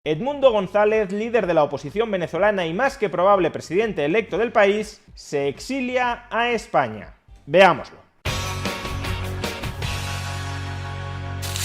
Edmundo González, líder de la oposición venezolana y más que probable presidente electo del país, se exilia a España. Veámoslo.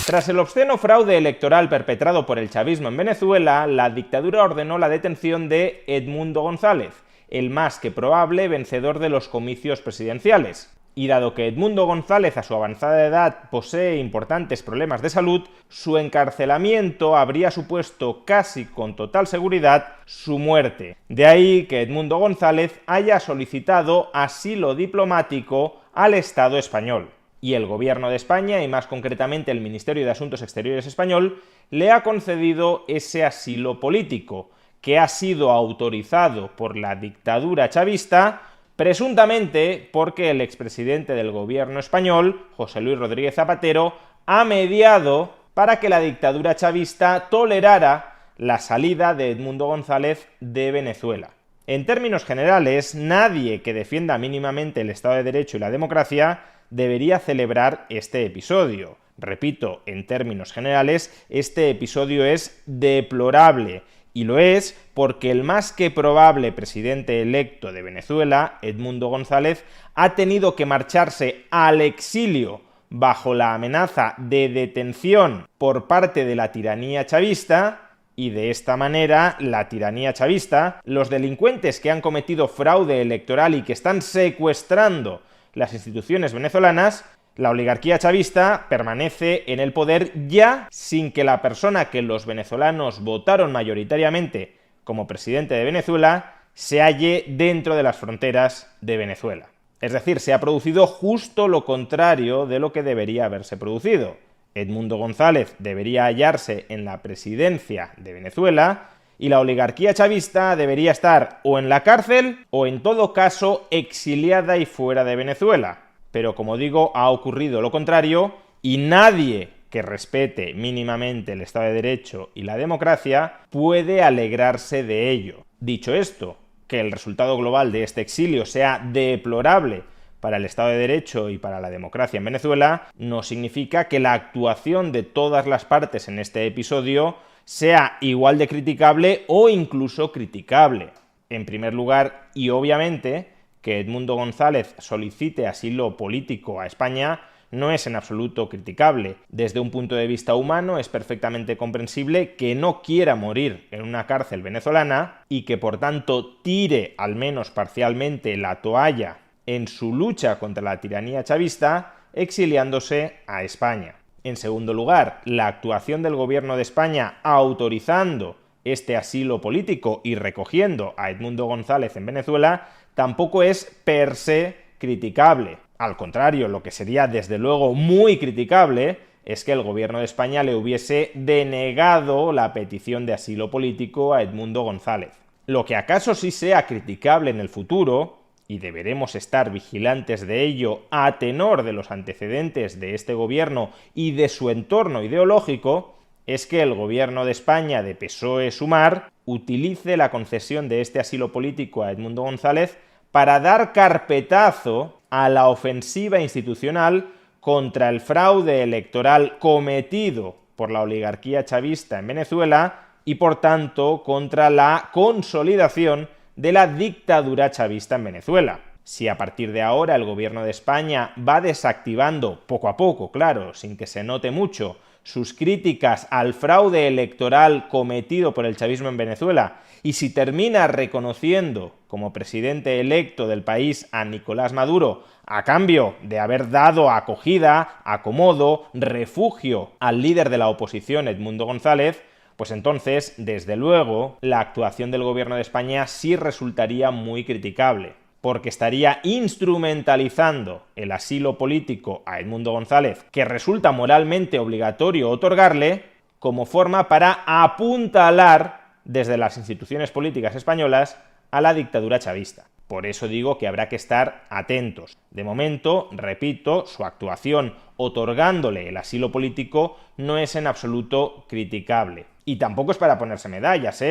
Tras el obsceno fraude electoral perpetrado por el chavismo en Venezuela, la dictadura ordenó la detención de Edmundo González, el más que probable vencedor de los comicios presidenciales. Y dado que Edmundo González a su avanzada edad posee importantes problemas de salud, su encarcelamiento habría supuesto casi con total seguridad su muerte. De ahí que Edmundo González haya solicitado asilo diplomático al Estado español. Y el Gobierno de España, y más concretamente el Ministerio de Asuntos Exteriores español, le ha concedido ese asilo político, que ha sido autorizado por la dictadura chavista, presuntamente porque el expresidente del gobierno español, José Luis Rodríguez Zapatero, ha mediado para que la dictadura chavista tolerara la salida de Edmundo González de Venezuela. En términos generales, nadie que defienda mínimamente el Estado de Derecho y la democracia debería celebrar este episodio. Repito, en términos generales, este episodio es deplorable. Y lo es porque el más que probable presidente electo de Venezuela, Edmundo González, ha tenido que marcharse al exilio bajo la amenaza de detención por parte de la tiranía chavista, y de esta manera la tiranía chavista, los delincuentes que han cometido fraude electoral y que están secuestrando las instituciones venezolanas, la oligarquía chavista permanece en el poder ya sin que la persona que los venezolanos votaron mayoritariamente como presidente de Venezuela se halle dentro de las fronteras de Venezuela. Es decir, se ha producido justo lo contrario de lo que debería haberse producido. Edmundo González debería hallarse en la presidencia de Venezuela y la oligarquía chavista debería estar o en la cárcel o en todo caso exiliada y fuera de Venezuela. Pero como digo, ha ocurrido lo contrario y nadie que respete mínimamente el Estado de Derecho y la democracia puede alegrarse de ello. Dicho esto, que el resultado global de este exilio sea deplorable para el Estado de Derecho y para la democracia en Venezuela, no significa que la actuación de todas las partes en este episodio sea igual de criticable o incluso criticable. En primer lugar, y obviamente, que Edmundo González solicite asilo político a España no es en absoluto criticable. Desde un punto de vista humano es perfectamente comprensible que no quiera morir en una cárcel venezolana y que por tanto tire al menos parcialmente la toalla en su lucha contra la tiranía chavista exiliándose a España. En segundo lugar, la actuación del gobierno de España autorizando este asilo político y recogiendo a Edmundo González en Venezuela tampoco es per se criticable. Al contrario, lo que sería desde luego muy criticable es que el gobierno de España le hubiese denegado la petición de asilo político a Edmundo González. Lo que acaso sí sea criticable en el futuro, y deberemos estar vigilantes de ello a tenor de los antecedentes de este gobierno y de su entorno ideológico, es que el gobierno de España de PSOE-Sumar utilice la concesión de este asilo político a Edmundo González para dar carpetazo a la ofensiva institucional contra el fraude electoral cometido por la oligarquía chavista en Venezuela y, por tanto, contra la consolidación de la dictadura chavista en Venezuela. Si a partir de ahora el gobierno de España va desactivando, poco a poco, claro, sin que se note mucho, sus críticas al fraude electoral cometido por el chavismo en Venezuela, y si termina reconociendo como presidente electo del país a Nicolás Maduro a cambio de haber dado acogida, acomodo, refugio al líder de la oposición, Edmundo González, pues entonces, desde luego, la actuación del gobierno de España sí resultaría muy criticable, porque estaría instrumentalizando el asilo político a Edmundo González, que resulta moralmente obligatorio otorgarle, como forma para apuntalar desde las instituciones políticas españolas a la dictadura chavista. Por eso digo que habrá que estar atentos. De momento, repito, su actuación otorgándole el asilo político no es en absoluto criticable. Y tampoco es para ponerse medallas,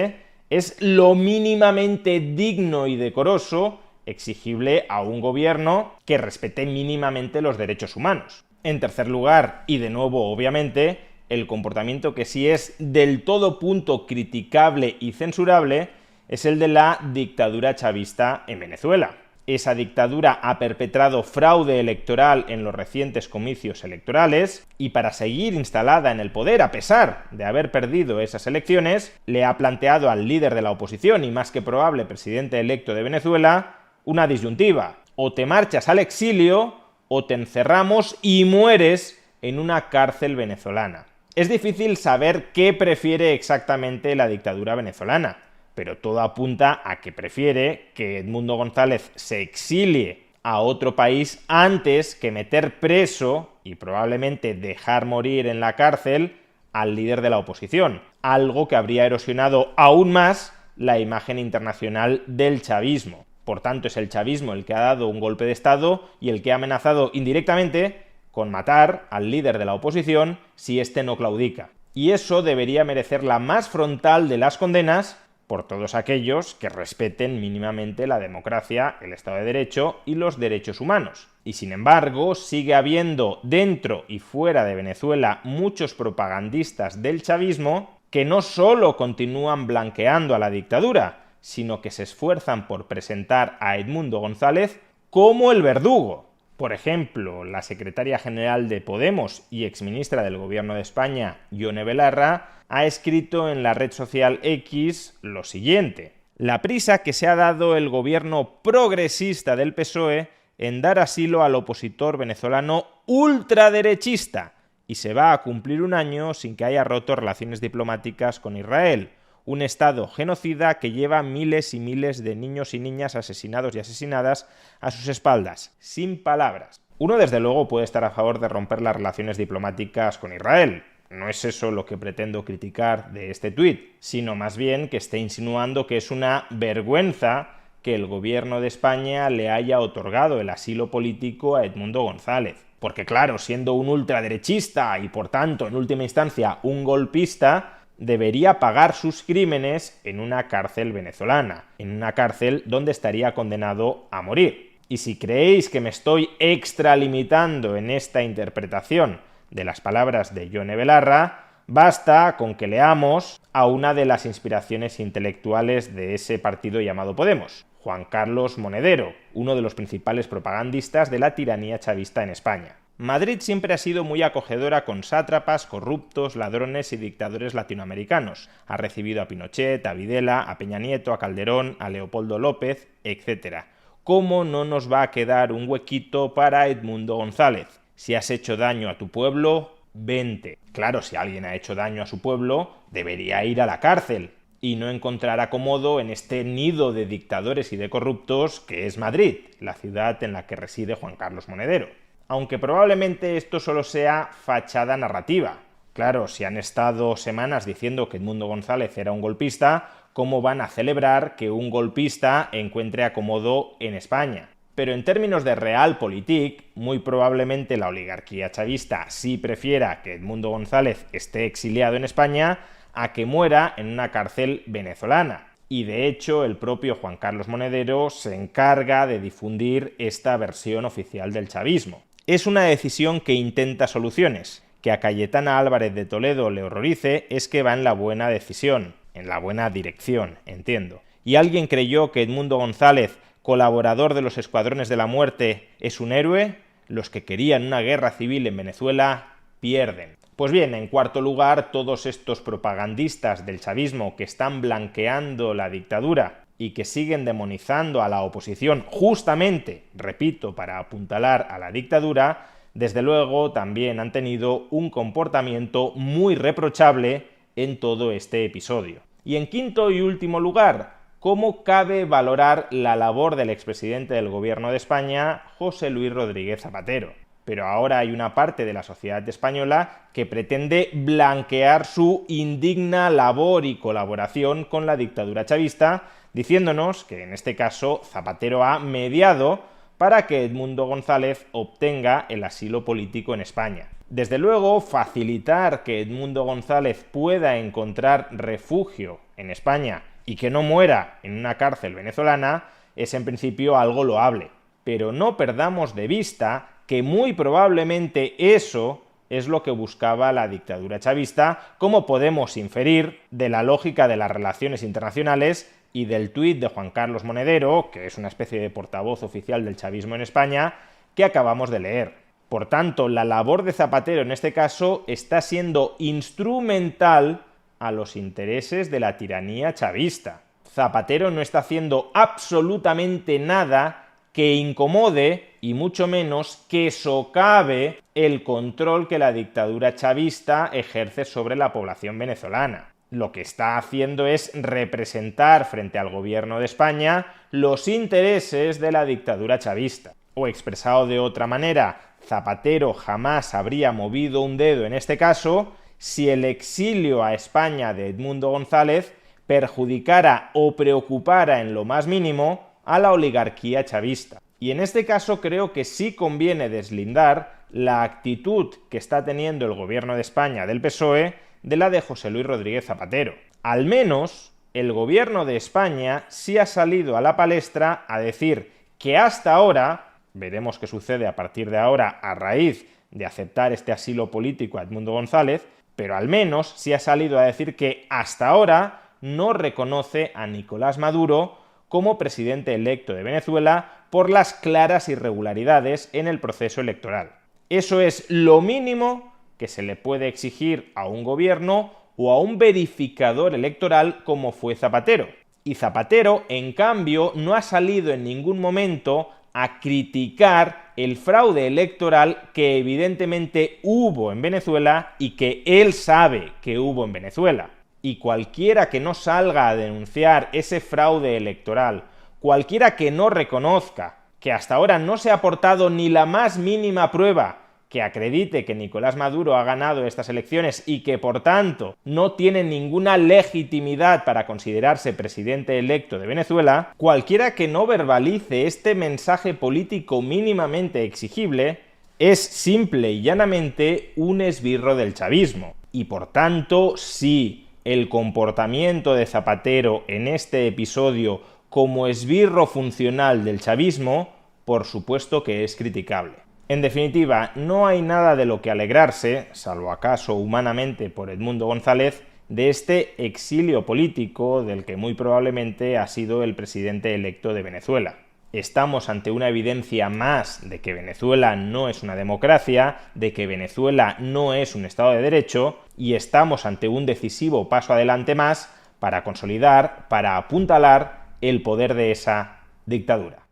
Es lo mínimamente digno y decoroso exigible a un gobierno que respete mínimamente los derechos humanos. En tercer lugar, y de nuevo obviamente, el comportamiento que sí es del todo punto criticable y censurable es el de la dictadura chavista en Venezuela. Esa dictadura ha perpetrado fraude electoral en los recientes comicios electorales y para seguir instalada en el poder, a pesar de haber perdido esas elecciones, le ha planteado al líder de la oposición y más que probable presidente electo de Venezuela una disyuntiva: o te marchas al exilio o te encerramos y mueres en una cárcel venezolana. Es difícil saber qué prefiere exactamente la dictadura venezolana, pero todo apunta a que prefiere que Edmundo González se exilie a otro país antes que meter preso y probablemente dejar morir en la cárcel al líder de la oposición, algo que habría erosionado aún más la imagen internacional del chavismo. Por tanto, es el chavismo el que ha dado un golpe de Estado y el que ha amenazado indirectamente con matar al líder de la oposición si éste no claudica. Y eso debería merecer la más frontal de las condenas por todos aquellos que respeten mínimamente la democracia, el Estado de Derecho y los derechos humanos. Y sin embargo, sigue habiendo dentro y fuera de Venezuela muchos propagandistas del chavismo que no solo continúan blanqueando a la dictadura, sino que se esfuerzan por presentar a Edmundo González como el verdugo. Por ejemplo, la secretaria general de Podemos y exministra del Gobierno de España, Yone Belarra, ha escrito en la red social X lo siguiente: la prisa que se ha dado el gobierno progresista del PSOE en dar asilo al opositor venezolano ultraderechista, y se va a cumplir un año sin que haya roto relaciones diplomáticas con Israel, un Estado genocida que lleva miles y miles de niños y niñas asesinados y asesinadas a sus espaldas. Sin palabras. Uno, desde luego, puede estar a favor de romper las relaciones diplomáticas con Israel. No es eso lo que pretendo criticar de este tuit, sino más bien que esté insinuando que es una vergüenza que el gobierno de España le haya otorgado el asilo político a Edmundo González. Porque claro, siendo un ultraderechista y por tanto, en última instancia, un golpista, debería pagar sus crímenes en una cárcel venezolana, en una cárcel donde estaría condenado a morir. Y si creéis que me estoy extralimitando en esta interpretación de las palabras de Yone Belarra, basta con que leamos a una de las inspiraciones intelectuales de ese partido llamado Podemos, Juan Carlos Monedero, uno de los principales propagandistas de la tiranía chavista en España. Madrid siempre ha sido muy acogedora con sátrapas, corruptos, ladrones y dictadores latinoamericanos. Ha recibido a Pinochet, a Videla, a Peña Nieto, a Calderón, a Leopoldo López, etc. ¿Cómo no nos va a quedar un huequito para Edmundo González? Si has hecho daño a tu pueblo, vente. Claro, si alguien ha hecho daño a su pueblo, debería ir a la cárcel y no encontrar acomodo en este nido de dictadores y de corruptos que es Madrid, la ciudad en la que reside Juan Carlos Monedero. Aunque probablemente esto solo sea fachada narrativa. Claro, si han estado semanas diciendo que Edmundo González era un golpista, ¿cómo van a celebrar que un golpista encuentre acomodo en España? Pero en términos de realpolitik, muy probablemente la oligarquía chavista sí prefiera que Edmundo González esté exiliado en España a que muera en una cárcel venezolana. Y de hecho, el propio Juan Carlos Monedero se encarga de difundir esta versión oficial del chavismo. Es una decisión que intenta soluciones. Que a Cayetana Álvarez de Toledo le horrorice es que va en la buena decisión, en la buena dirección, entiendo. ¿Y alguien creyó que Edmundo González, colaborador de los Escuadrones de la Muerte, es un héroe? Los que querían una guerra civil en Venezuela pierden. Pues bien, en cuarto lugar, todos estos propagandistas del chavismo que están blanqueando la dictadura y que siguen demonizando a la oposición justamente, repito, para apuntalar a la dictadura, desde luego también han tenido un comportamiento muy reprochable en todo este episodio. Y en quinto y último lugar, ¿cómo cabe valorar la labor del expresidente del Gobierno de España, José Luis Rodríguez Zapatero? Pero ahora hay una parte de la sociedad española que pretende blanquear su indigna labor y colaboración con la dictadura chavista, diciéndonos que en este caso Zapatero ha mediado para que Edmundo González obtenga el asilo político en España. Desde luego, facilitar que Edmundo González pueda encontrar refugio en España y que no muera en una cárcel venezolana es en principio algo loable. Pero no perdamos de vista que muy probablemente eso es lo que buscaba la dictadura chavista, como podemos inferir de la lógica de las relaciones internacionales y del tuit de Juan Carlos Monedero, que es una especie de portavoz oficial del chavismo en España, que acabamos de leer. Por tanto, la labor de Zapatero en este caso está siendo instrumental a los intereses de la tiranía chavista. Zapatero no está haciendo absolutamente nada que incomode y mucho menos que socave el control que la dictadura chavista ejerce sobre la población venezolana. Lo que está haciendo es representar frente al gobierno de España los intereses de la dictadura chavista. O expresado de otra manera, Zapatero jamás habría movido un dedo en este caso si el exilio a España de Edmundo González perjudicara o preocupara en lo más mínimo a la oligarquía chavista. Y en este caso creo que sí conviene deslindar la actitud que está teniendo el gobierno de España del PSOE de la de José Luis Rodríguez Zapatero. Al menos el gobierno de España sí ha salido a la palestra a decir que hasta ahora, veremos qué sucede a partir de ahora a raíz de aceptar este asilo político a Edmundo González, pero al menos sí ha salido a decir que hasta ahora no reconoce a Nicolás Maduro como presidente electo de Venezuela por las claras irregularidades en el proceso electoral. Eso es lo mínimo que se le puede exigir a un gobierno o a un verificador electoral como fue Zapatero. Y Zapatero, en cambio, no ha salido en ningún momento a criticar el fraude electoral que evidentemente hubo en Venezuela y que él sabe que hubo en Venezuela. Y cualquiera que no salga a denunciar ese fraude electoral, cualquiera que no reconozca que hasta ahora no se ha aportado ni la más mínima prueba que acredite que Nicolás Maduro ha ganado estas elecciones y que, por tanto, no tiene ninguna legitimidad para considerarse presidente electo de Venezuela, cualquiera que no verbalice este mensaje político mínimamente exigible es simple y llanamente un esbirro del chavismo. Y, por tanto, sí, el comportamiento de Zapatero en este episodio como esbirro funcional del chavismo, por supuesto que es criticable. En definitiva, no hay nada de lo que alegrarse, salvo acaso humanamente por Edmundo González, de este exilio político del que muy probablemente ha sido el presidente electo de Venezuela. Estamos ante una evidencia más de que Venezuela no es una democracia, de que Venezuela no es un Estado de Derecho, y estamos ante un decisivo paso adelante más para consolidar, para apuntalar el poder de esa dictadura.